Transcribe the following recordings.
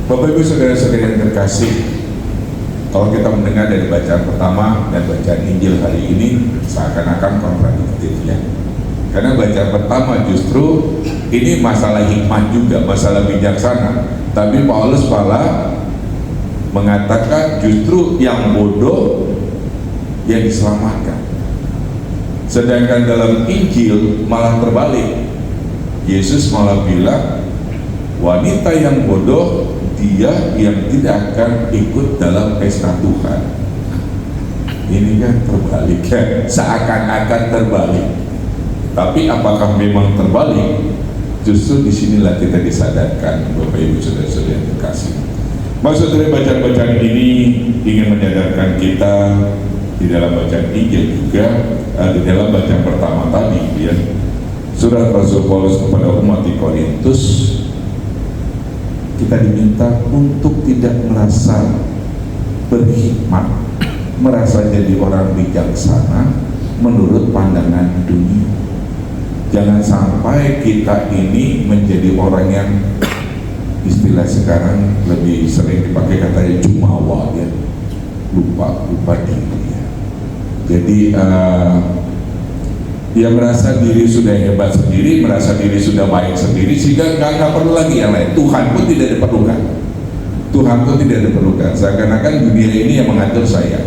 Bapak Ibu Saudara-saudara yang terkasih, kalau kita mendengar dari bacaan pertama dan bacaan Injil hari ini seakan-akan kontradiktif ya. Karena bacaan pertama justru ini masalah hikmat juga, masalah bijaksana. Tapi Paulus malah mengatakan justru yang bodoh yang diselamatkan. Sedangkan dalam Injil malah terbalik. Yesus malah bilang, wanita yang bodoh dia yang tidak akan ikut dalam pesta Tuhan. Ini kan terbalik ya, seakan-akan terbalik. Tapi apakah memang terbalik? Justru disinilah kita disadarkan, Bapak Ibu Saudara-saudara yang terkasih. Maksud dari bacaan-bacaan ini ingin menyadarkan kita di dalam bacaan Injil juga, di dalam bacaan pertama tadi ya, surat Rasul Paulus kepada umat di Korintus, kita diminta untuk tidak merasa berhikmat, merasa jadi orang bijaksana menurut pandangan dunia. Jangan sampai kita ini menjadi orang yang istilah sekarang lebih sering dipakai katanya jumawa ya, lupa diri ya. Jadi dia merasa diri sudah hebat sendiri, merasa diri sudah baik sendiri, sehingga nggak perlu lagi yang lain. Tuhan pun tidak diperlukan. Tuhan pun tidak diperlukan. Seakan-akan dunia ini yang mengatur saya.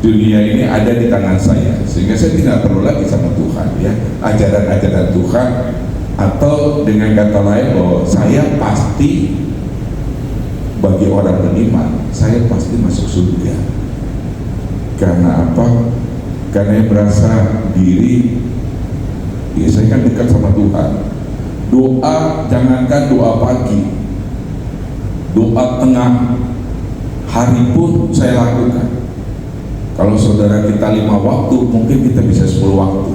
Dunia ini ada di tangan saya, sehingga saya tidak perlu lagi sama Tuhan. Ya, ajaran-ajaran Tuhan, atau dengan kata lain bahwa saya pasti bagi orang beriman, saya pasti masuk surga. Karena apa? Karena yang merasa diri, ya saya kan dekat sama Tuhan. Doa, jangankan doa pagi, doa tengah hari pun saya lakukan. Kalau saudara kita 5 waktu, mungkin kita bisa 10 waktu.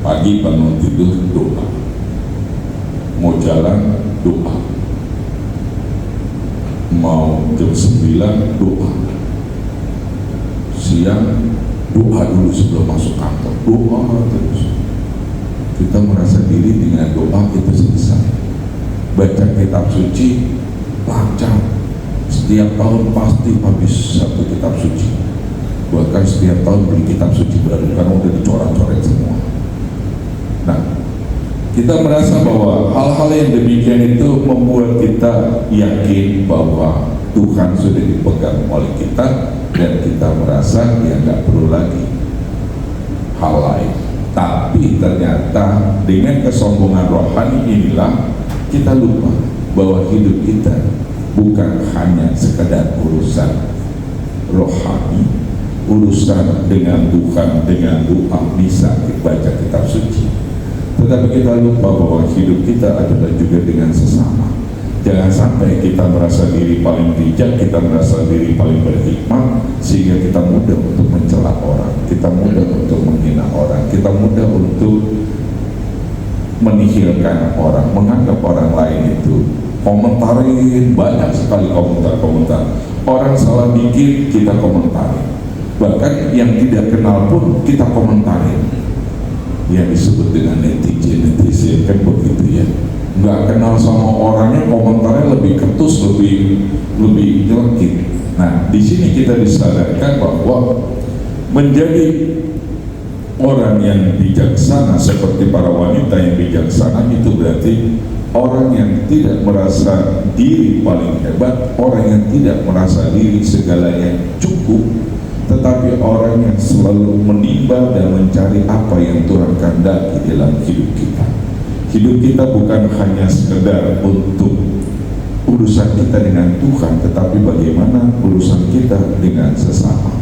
Pagi bangun tidur doa, mau jalan doa, mau jam 9 doa, siang doa dulu sebelum masuk kantor, doa terus. Kita merasa diri dengan doa kita selesai. Baca kitab suci lancar, setiap tahun pasti habis satu kitab suci. Bahkan setiap tahun beli kitab suci baru karena udah dicoret-coret semua. Nah, kita merasa bahwa hal-hal yang demikian itu membuat kita yakin bahwa Tuhan sudah dipegang oleh kita, dan kita merasa ya nggak perlu lagi hal lain. Tapi ternyata dengan kesombongan rohani inilah kita lupa bahwa hidup kita bukan hanya sekedar urusan rohani, urusan dengan Tuhan, dengan doa, bisa baca kitab suci, tetapi kita lupa bahwa hidup kita adalah juga dengan sesama. Jangan sampai kita merasa diri paling bijak, kita merasa diri paling berhikmat, sehingga kita mudah untuk mencela orang, kita mudah untuk menghina orang, kita mudah untuk menihilkan orang, menganggap orang lain itu, komentarin, banyak sekali komentar-komentar. Orang salah dikit kita komentarin, bahkan yang tidak kenal pun kita komentarin. Yang disebut dengan netizen kan begitu ya. Nggak kenal sama orangnya, komentarnya lebih ketus, lebih nyelekit. Nah, di sini kita disadarkan bahwa menjadi orang yang bijaksana seperti para wanita yang bijaksana itu berarti orang yang tidak merasa diri paling hebat, orang yang tidak merasa diri segalanya cukup, tetapi orang yang selalu menimba dan mencari apa yang Tuhan kehendaki dalam hidup kita. Hidup kita bukan hanya sekedar untuk urusan kita dengan Tuhan, tetapi bagaimana urusan kita dengan sesama.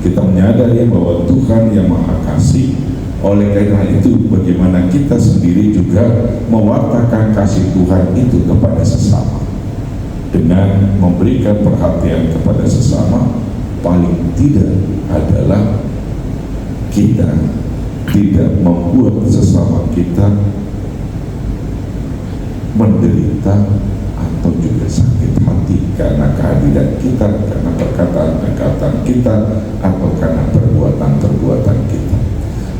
Kita menyadari bahwa Tuhan yang Maha Kasih, oleh karena itu bagaimana kita sendiri juga mewartakan kasih Tuhan itu kepada sesama. Dengan memberikan perhatian kepada sesama, paling tidak adalah kita tidak membuat sesama kita menderita atau juga sakit hati karena kehadiran kita, karena perkataan-perkataan kita, atau karena perbuatan-perbuatan kita.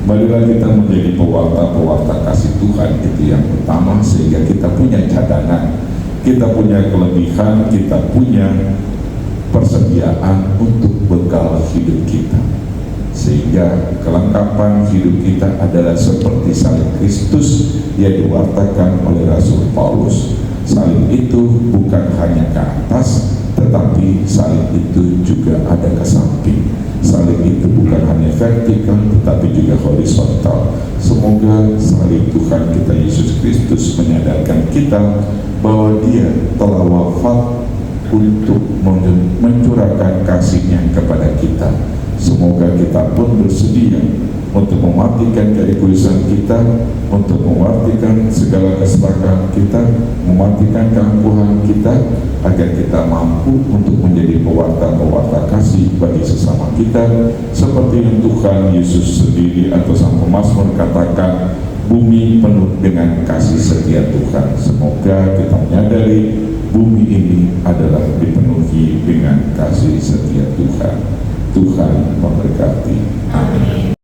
Marilah kita menjadi pewarta-pewarta kasih Tuhan, itu yang pertama, sehingga kita punya cadangan kita punya kelebihan, kita punya persediaan untuk bekal hidup kita, sehingga kelengkapan hidup kita adalah seperti salib Kristus yang diwartakan oleh Rasul Paulus. Salib itu bukan hanya ke atas, tetapi salib itu juga ada ke samping. Salib itu bukan hanya vertikal, tetapi juga horizontal. Semoga salib Tuhan kita Yesus Kristus menyadarkan kita bahwa Dia telah wafat untuk mencurahkan kasih-Nya kepada kita. Semoga kita pun bersedia untuk mematikan keegoisan kita, untuk mematikan segala keserakahan kita, mematikan keangkuhan kita, agar kita mampu untuk menjadi pewarta-pewarta kasih bagi sesama kita, seperti yang Tuhan Yesus sendiri atau Sang Pemazmur katakan, bumi penuh dengan kasih setia Tuhan. Semoga kita menyadari bumi ini adalah dipenuhi dengan kasih setia Tuhan. Tuhan memberkati. Amin.